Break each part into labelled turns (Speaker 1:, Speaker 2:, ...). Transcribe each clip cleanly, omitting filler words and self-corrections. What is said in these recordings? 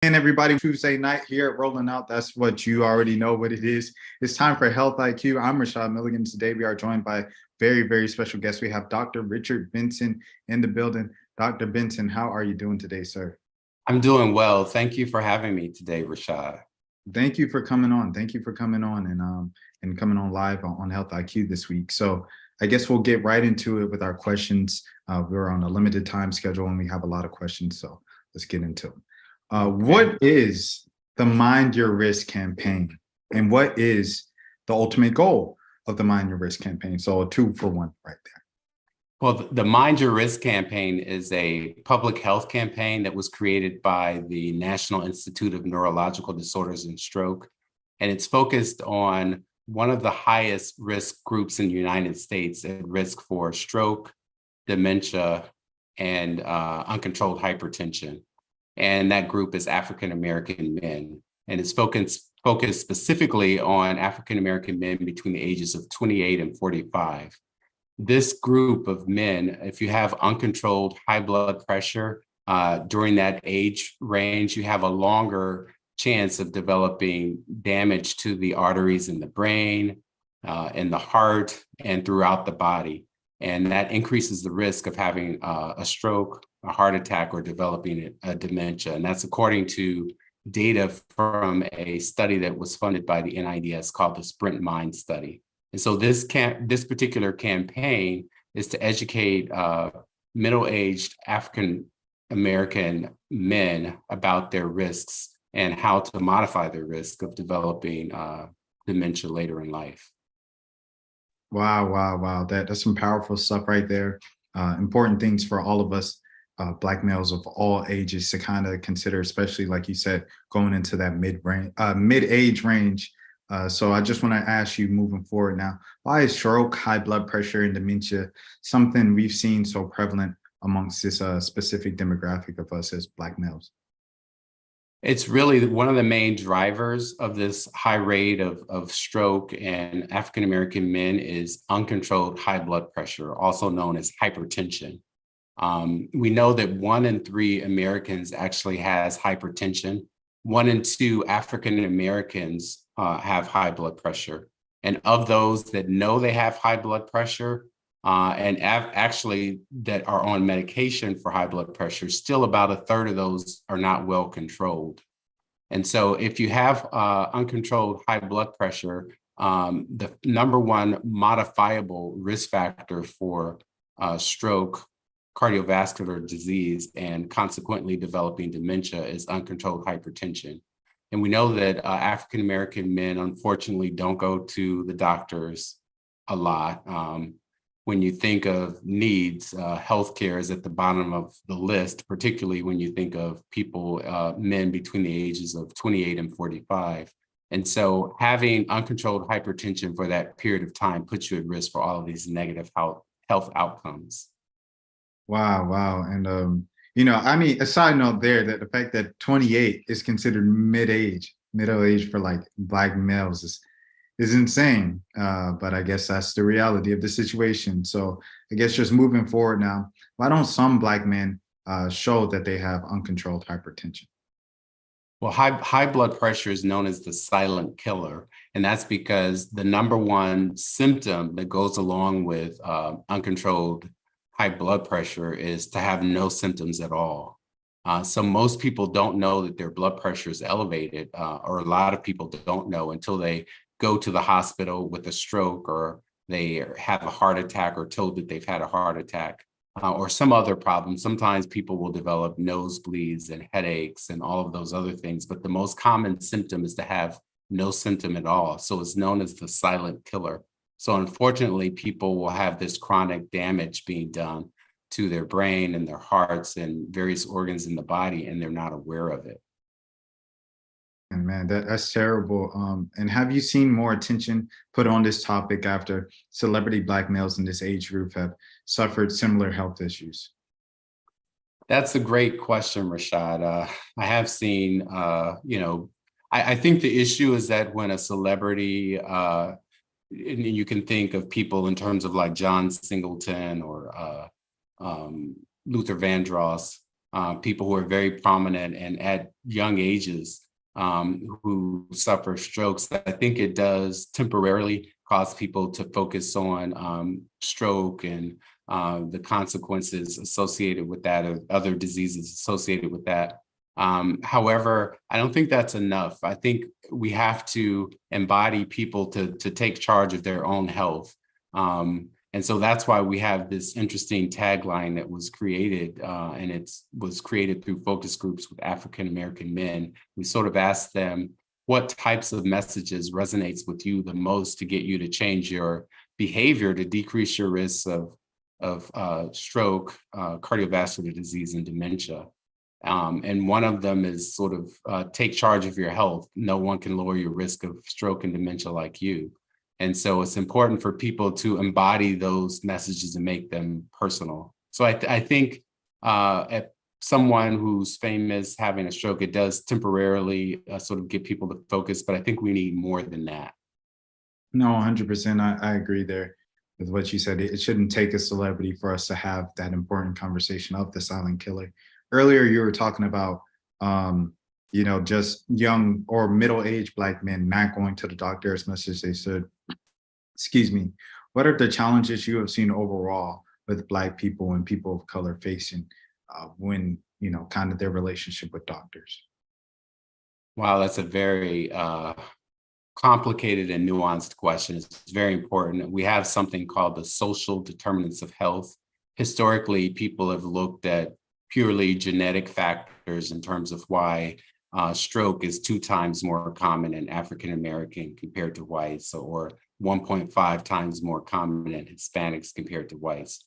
Speaker 1: And everybody, Tuesday night here at Rolling Out. That's what you already know what it is. It's time for Health IQ. I'm Rashad Milligan. Today we are joined by very, very special guest. We have Dr. Richard Benson in the building. Dr. Benson, how are you doing today, sir?
Speaker 2: I'm doing well. Thank you for having me today, Rashad.
Speaker 1: Thank you for coming on. Thank you for coming on and coming on live on Health IQ this week. So I guess we'll get right into it with our questions. We're on a limited time schedule and we have a lot of questions. So let's get into them. What is the Mind Your Risk campaign, and what is the ultimate goal of the Mind Your Risk campaign? So a 2-for-1 right there.
Speaker 2: Well, the Mind Your Risk campaign is a public health campaign that was created by the National Institute of Neurological Disorders and Stroke. And it's focused on one of the highest risk groups in the United States at risk for stroke, dementia, and uncontrolled hypertension. And that group is African-American men. And it's focused specifically on African-American men between the ages of 28 and 45. This group of men, if you have uncontrolled high blood pressure during that age range, you have a longer chance of developing damage to the arteries in the brain, in the heart, and throughout the body. And that increases the risk of having a stroke, a heart attack, or developing a dementia. And that's according to data from a study that was funded by the NIDS called the Sprint Mind Study. And so this particular campaign is to educate middle-aged African-American men about their risks and how to modify their risk of developing dementia later in life.
Speaker 1: Wow. That's some powerful stuff right there. Important things for all of us, Black males of all ages, to kind of consider, especially like you said, going into that mid-age range. So I just want to ask you, moving forward now, why is stroke, high blood pressure, and dementia something we've seen so prevalent amongst this specific demographic of us as Black males?
Speaker 2: It's really one of the main drivers of this high rate of stroke and African-American men is uncontrolled high blood pressure, also known as hypertension. We know that 1 in 3 Americans actually has hypertension. 1 in 2 African-Americans have high blood pressure. And of those that know they have high blood pressure actually that are on medication for high blood pressure, still about 1/3 of those are not well controlled. And so if you have uncontrolled high blood pressure, the number one modifiable risk factor for stroke, cardiovascular disease, and consequently developing dementia is uncontrolled hypertension. And we know that African-American men, unfortunately, don't go to the doctors a lot. When you think of needs, healthcare is at the bottom of the list, particularly when you think of people, men between the ages of 28 and 45. And so having uncontrolled hypertension for that period of time puts you at risk for all of these negative health outcomes.
Speaker 1: Wow. And, I mean, a side note there, that the fact that 28 is considered middle age for like Black males is insane. But I guess that's the reality of the situation. So I guess just moving forward now, why don't some Black men show that they have uncontrolled hypertension?
Speaker 2: Well, high blood pressure is known as the silent killer. And that's because the number one symptom that goes along with uncontrolled high blood pressure is to have no symptoms at all. So most people don't know that their blood pressure is elevated, or a lot of people don't know until they go to the hospital with a stroke, or they have a heart attack, or told that they've had a heart attack, or some other problem. Sometimes people will develop nosebleeds and headaches and all of those other things, but the most common symptom is to have no symptom at all. So it's known as the silent killer. So unfortunately, people will have this chronic damage being done to their brain and their hearts and various organs in the body, and they're not aware of it.
Speaker 1: And man, that's terrible. And have you seen more attention put on this topic after celebrity Black males in this age group have suffered similar health issues?
Speaker 2: That's a great question, Rashad. I have seen, I think the issue is that when a celebrity, and you can think of people in terms of like John Singleton or Luther Vandross, people who are very prominent and at young ages who suffer strokes. I think it does temporarily cause people to focus on stroke and the consequences associated with that, or other diseases associated with that. However, I don't think that's enough. I think we have to embody people to take charge of their own health. And so that's why we have this interesting tagline that was created, and it was created through focus groups with African-American men. We sort of asked them, what types of messages resonates with you the most to get you to change your behavior to decrease your risks of stroke, cardiovascular disease, and dementia. And one of them is sort of take charge of your health. No one can lower your risk of stroke and dementia like you. And so it's important for people to embody those messages and make them personal. So I think at someone who's famous having a stroke, it does temporarily sort of get people to focus, but I think we need more than that.
Speaker 1: No, 100%. I agree there with what you said. It shouldn't take a celebrity for us to have that important conversation of the silent killer. Earlier, you were talking about, just young or middle-aged Black men not going to the doctor as much as they should. Excuse me. What are the challenges you have seen overall with Black people and people of color facing when, kind of their relationship with doctors?
Speaker 2: Wow, that's a very complicated and nuanced question. It's very important. We have something called the social determinants of health. Historically, people have looked at purely genetic factors in terms of why stroke is 2 times more common in African American compared to whites, or 1.5 times more common in Hispanics compared to whites.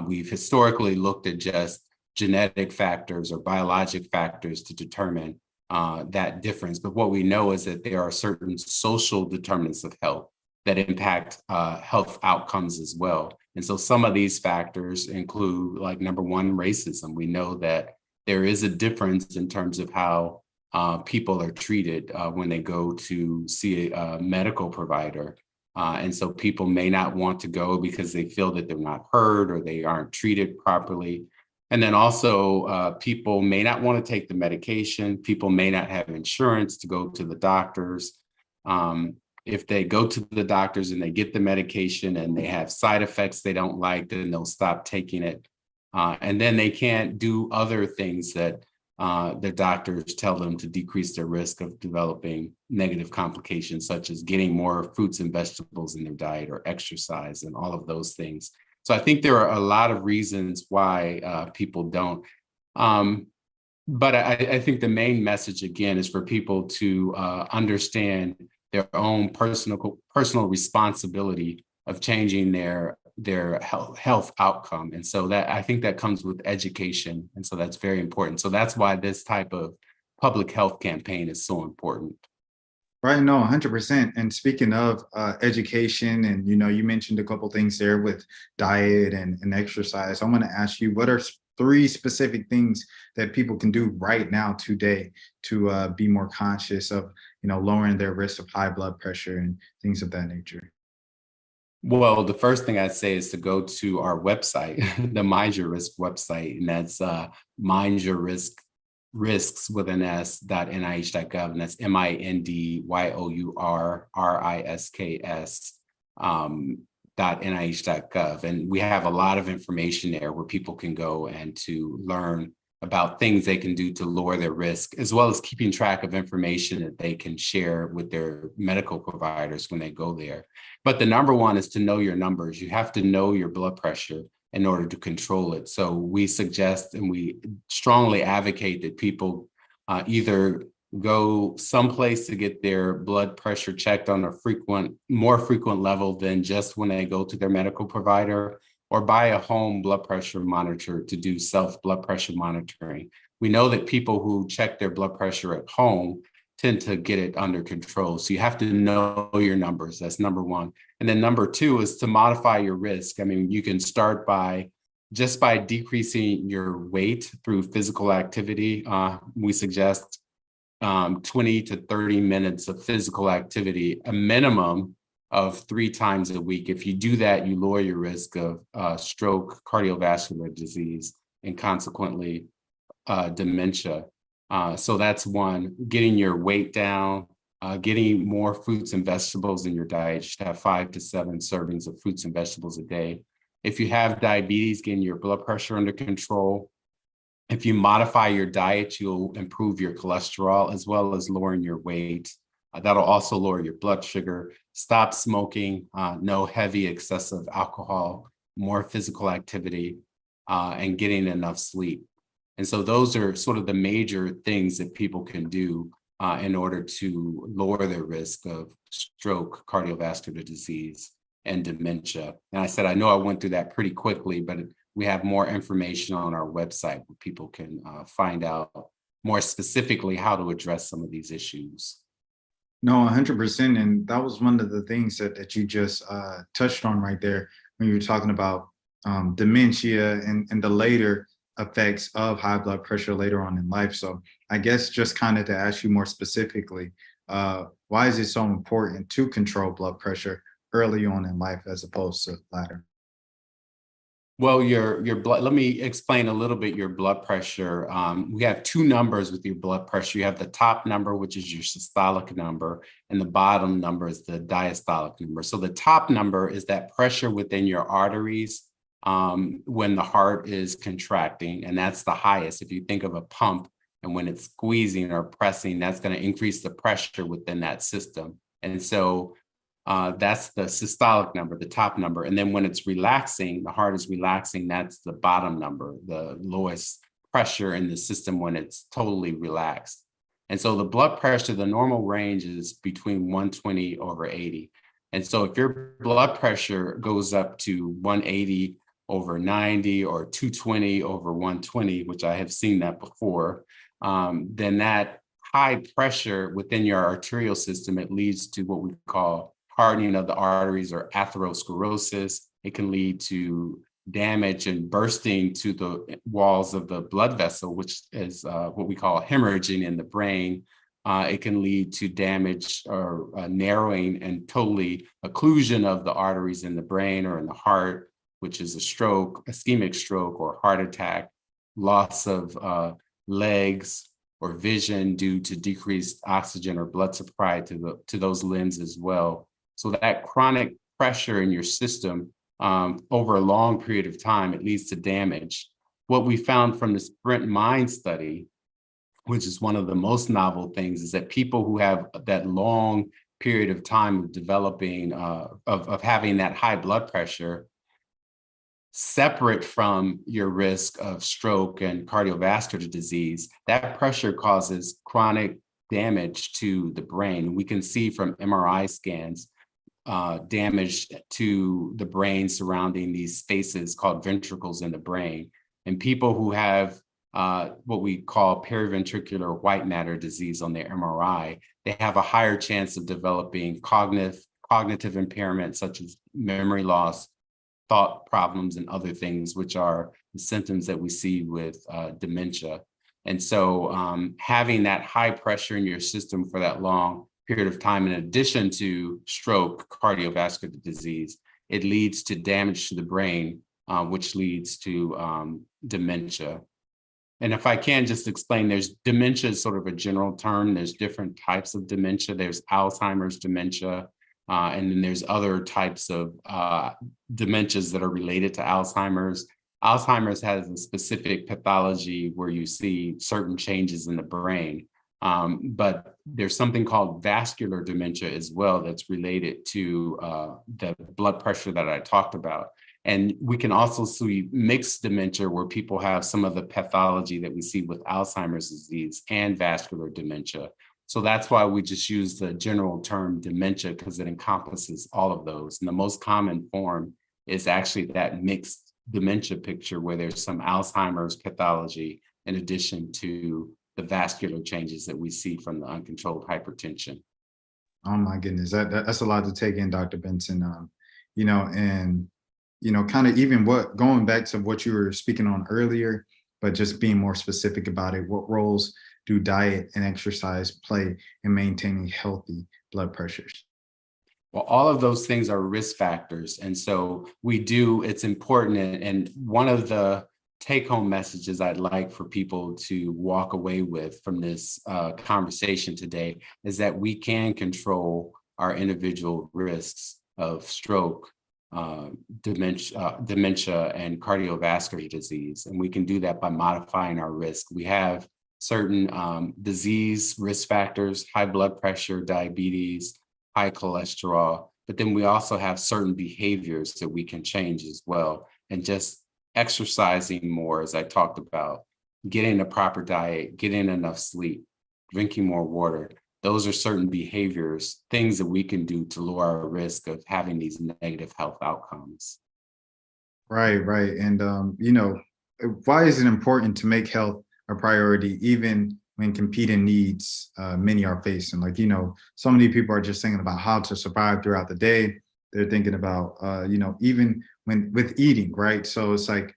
Speaker 2: We've historically looked at just genetic factors or biologic factors to determine that difference. But what we know is that there are certain social determinants of health that impact health outcomes as well. And so some of these factors include, like, number one, racism. We know that there is a difference in terms of how people are treated when they go to see a medical provider. And so people may not want to go because they feel that they're not heard or they aren't treated properly. And then also people may not want to take the medication. People may not have insurance to go to the doctors. If they go to the doctors and they get the medication and they have side effects they don't like, then they'll stop taking it. And then they can't do other things that the doctors tell them to decrease their risk of developing negative complications, such as getting more fruits and vegetables in their diet or exercise and all of those things. So I think there are a lot of reasons why people don't. But I think the main message, again, is for people to understand their own personal responsibility of changing their health outcome. And so that, I think that comes with education. And so that's very important. So that's why this type of public health campaign is so important.
Speaker 1: Right, no, 100%. And speaking of education, and you mentioned a couple things there with diet and exercise. I'm going to ask you, what are 3 specific things that people can do right now today to be more conscious of, lowering their risk of high blood pressure and things of that nature?
Speaker 2: Well, the first thing I'd say is to go to our website, the Mind Your Risk website, and that's Mind Your Risks with an S.nih.gov, and that's MINDYOURRISKS .nih.gov. And we have a lot of information there where people can go and to learn about things they can do to lower their risk, as well as keeping track of information that they can share with their medical providers when they go there. But the number one is to know your numbers. You have to know your blood pressure in order to control it. So we suggest and we strongly advocate that people either go someplace to get their blood pressure checked on a more frequent level than just when they go to their medical provider, or buy a home blood pressure monitor to do self blood pressure monitoring. We know that people who check their blood pressure at home tend to get it under control. So you have to know your numbers. That's number one. And then number 2 is to modify your risk. I mean, you can start by decreasing your weight through physical activity. We suggest 20 to 30 minutes of physical activity, a minimum of 3 times a week. If you do that, you lower your risk of stroke, cardiovascular disease, and consequently dementia. So that's one, getting your weight down, getting more fruits and vegetables in your diet. You should have 5 to 7 servings of fruits and vegetables a day. If you have diabetes, getting your blood pressure under control. If you modify your diet, you'll improve your cholesterol as well as lowering your weight. That'll also lower your blood sugar. Stop smoking, no heavy, excessive alcohol, more physical activity, and getting enough sleep. And so those are sort of the major things that people can do in order to lower their risk of stroke, cardiovascular disease, and dementia. And I said, I know I went through that pretty quickly, but we have more information on our website where people can find out more specifically how to address some of these issues.
Speaker 1: No, 100%. And that was one of the things that you just touched on right there when you were talking about dementia and the later effects of high blood pressure later on in life. So I guess just kind of to ask you more specifically, why is it so important to control blood pressure early on in life as opposed to later?
Speaker 2: Well, your blood, let me explain a little bit your blood pressure. We have two numbers with your blood pressure. You have the top number, which is your systolic number, and the bottom number is the diastolic number. So the top number is that pressure within your arteries when the heart is contracting, and that's the highest. If you think of a pump and when it's squeezing or pressing, that's going to increase the pressure within that system. And so that's the systolic number, the top number. And then when it's relaxing, the heart is relaxing, that's the bottom number, the lowest pressure in the system when it's totally relaxed. And so the blood pressure, the normal range is between 120 over 80. And so if your blood pressure goes up to 180 over 90 or 220 over 120, which I have seen that before, then that high pressure within your arterial system, it leads to what we call hardening of the arteries or atherosclerosis. It can lead to damage and bursting to the walls of the blood vessel, which is what we call hemorrhaging in the brain. It can lead to damage or narrowing and totally occlusion of the arteries in the brain or in the heart, which is a stroke, ischemic stroke or heart attack, loss of legs or vision due to decreased oxygen or blood supply to those limbs as well. So that chronic pressure in your system over a long period of time, it leads to damage. What we found from the Sprint Mind study, which is one of the most novel things, is that people who have that long period of time of developing, of having that high blood pressure, separate from your risk of stroke and cardiovascular disease, that pressure causes chronic damage to the brain. We can see from MRI scans damage to the brain surrounding these spaces called ventricles in the brain. And people who have what we call periventricular white matter disease on their MRI, they have a higher chance of developing cognitive impairment such as memory loss, thought problems, and other things, which are the symptoms that we see with dementia. And so having that high pressure in your system for that long period of time, in addition to stroke, cardiovascular disease, it leads to damage to the brain, which leads to dementia. And if I can just explain, there's dementia is sort of a general term. There's different types of dementia. There's Alzheimer's dementia, and then there's other types of dementias that are related to Alzheimer's. Alzheimer's has a specific pathology where you see certain changes in the brain. But there's something called vascular dementia as well that's related to the blood pressure that I talked about. And we can also see mixed dementia where people have some of the pathology that we see with Alzheimer's disease and vascular dementia. So that's why we just use the general term dementia, because it encompasses all of those. And the most common form is actually that mixed dementia picture where there's some Alzheimer's pathology in addition to the vascular changes that we see from the uncontrolled hypertension.
Speaker 1: Oh my goodness, that's a lot to take in, Dr. Benson. And kind of even going back to what you were speaking on earlier, but just being more specific about it, what roles do diet and exercise play in maintaining healthy blood pressures?
Speaker 2: Well, all of those things are risk factors. And so it's important. And one of the take-home messages I'd like for people to walk away with from this conversation today is that we can control our individual risks of stroke, dementia, and cardiovascular disease. And we can do that by modifying our risk. We have certain disease risk factors, high blood pressure, diabetes, high cholesterol, but then we also have certain behaviors that we can change as well. And just exercising more, as I talked about, getting a proper diet, getting enough sleep, drinking more water. Those are certain behaviors, things that we can do to lower our risk of having these negative health outcomes.
Speaker 1: Right, right. And why is it important to make health a priority, even when competing needs many are facing? Like, so many people are just thinking about how to survive throughout the day. They're thinking about, even when with eating, right? So it's like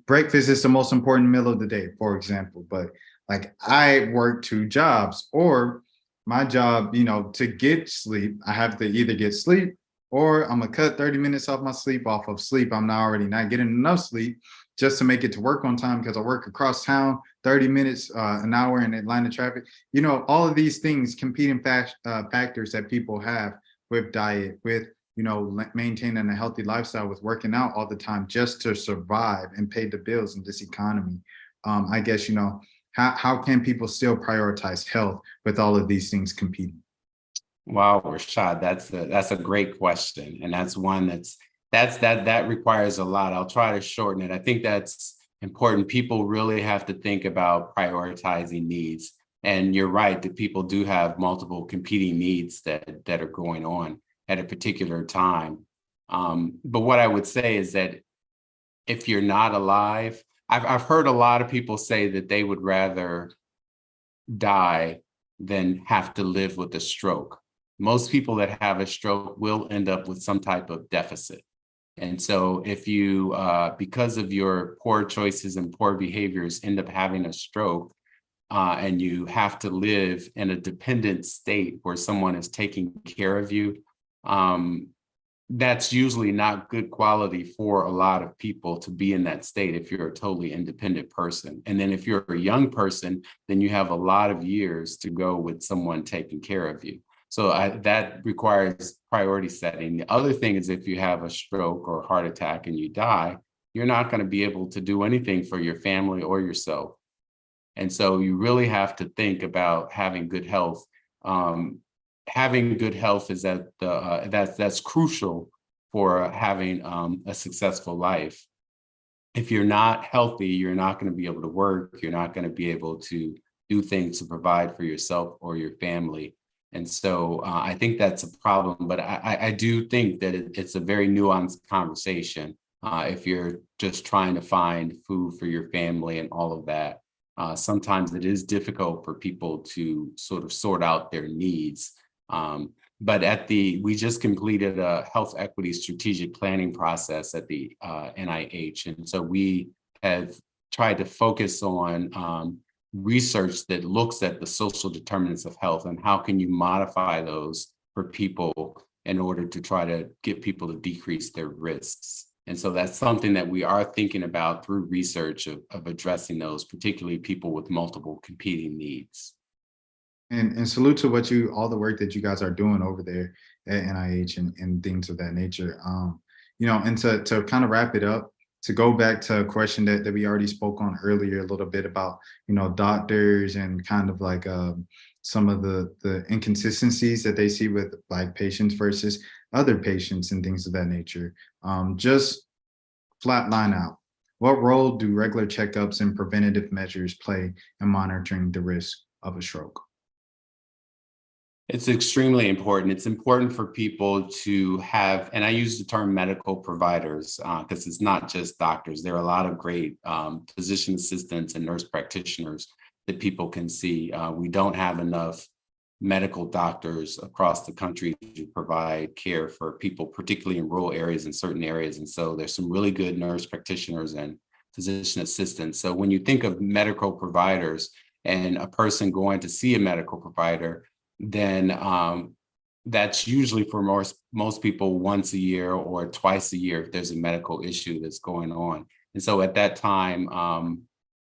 Speaker 1: breakfast is the most important meal of the day, for example. But like I work two jobs, or my job, to get sleep, I have to either get sleep or I'm gonna cut 30 minutes off my sleep off of sleep. I'm not already not getting enough sleep just to make it to work on time because I work across town, 30 minutes, an hour in Atlanta traffic. All of these things, competing factors that people have with diet, with maintaining a healthy lifestyle, with working out all the time just to survive and pay the bills in this economy. I guess how can people still prioritize health with all of these things competing?
Speaker 2: Wow, Rashad, that's a great question, and that's one that requires a lot. I'll try to shorten it. I think that's important. People really have to think about prioritizing needs, and you're right that people do have multiple competing needs that are going on at a particular time. But what I would say is that if you're not alive, I've heard a lot of people say that they would rather die than have to live with a stroke. Most people that have a stroke will end up with some type of deficit. And so if you, because of your poor choices and poor behaviors, end up having a stroke, and you have to live in a dependent state where someone is taking care of you, that's usually not good quality for a lot of people to be in that state if you're a totally independent person. And then if you're a young person, then you have a lot of years to go with someone taking care of you. So that requires priority setting. The other thing is if you have a stroke or a heart attack and you die, you're not going to be able to do anything for your family or yourself. And so you really have to think about having good health. Having good health is that's crucial for having a successful life. If you're not healthy, you're not going to be able to work. You're not going to be able to do things to provide for yourself or your family. And so I think that's a problem, but I do think that it's a very nuanced conversation. If you're just trying to find food for your family and all of that, sometimes it is difficult for people to sort of sort out their needs. But we just completed a health equity strategic planning process at the NIH. And so we have tried to focus on research that looks at the social determinants of health and how can you modify those for people in order to try to get people to decrease their risks. And so that's something that we are thinking about through research of addressing those, particularly people with multiple competing needs.
Speaker 1: And salute to all the work that you guys are doing over there at NIH and things of that nature. And to kind of wrap it up, to go back to a question that we already spoke on earlier a little bit about, doctors and kind of like some of the inconsistencies that they see with Black patients versus other patients and things of that nature. Just flat line out, what role do regular checkups and preventative measures play in monitoring the risk of a stroke?
Speaker 2: It's extremely important. It's important for people to have, and I use the term medical providers because it's not just doctors. There are a lot of great physician assistants and nurse practitioners that people can see. We don't have enough medical doctors across the country to provide care for people, particularly in rural areas and certain areas. And so there's some really good nurse practitioners and physician assistants. So when you think of medical providers and a person going to see a medical provider, then that's usually for most people once a year or twice a year if there's a medical issue that's going on. And so at that time,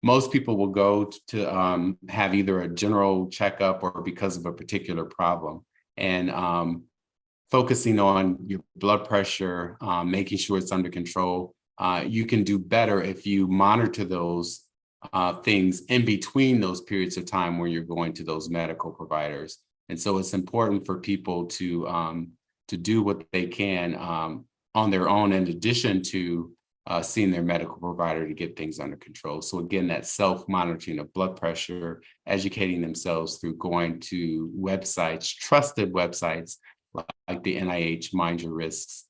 Speaker 2: most people will go to have either a general checkup or because of a particular problem. And focusing on your blood pressure, making sure it's under control, you can do better if you monitor those things in between those periods of time where you're going to those medical providers. And so it's important for people to do what they can on their own, in addition to seeing their medical provider to get things under control. So again, that self-monitoring of blood pressure, educating themselves through going to websites, trusted websites like the NIH Mind Your Risks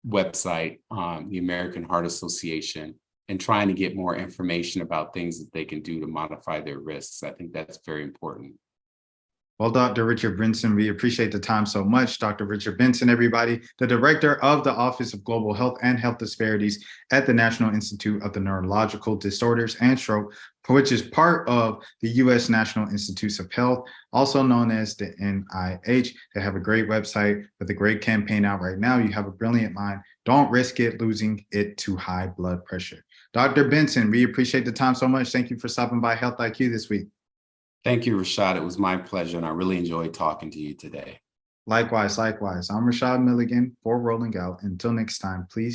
Speaker 2: website, the American Heart Association, and trying to get more information about things that they can do to modify their risks. I think that's very important.
Speaker 1: Well, Dr. Richard Benson, we appreciate the time so much. Dr. Richard Benson, everybody, the director of the Office of Global Health and Health Disparities at the National Institute of the Neurological Disorders and Stroke, which is part of the U.S. National Institutes of Health, also known as the NIH. They have a great website with a great campaign out right now. You have a brilliant mind. Don't risk it losing it to high blood pressure. Dr. Benson, we appreciate the time so much. Thank you for stopping by Health IQ this week.
Speaker 2: Thank you, Rashad. It was my pleasure, and I really enjoyed talking to you today.
Speaker 1: Likewise, likewise. I'm Rashad Milligan for Rolling Out. Until next time, please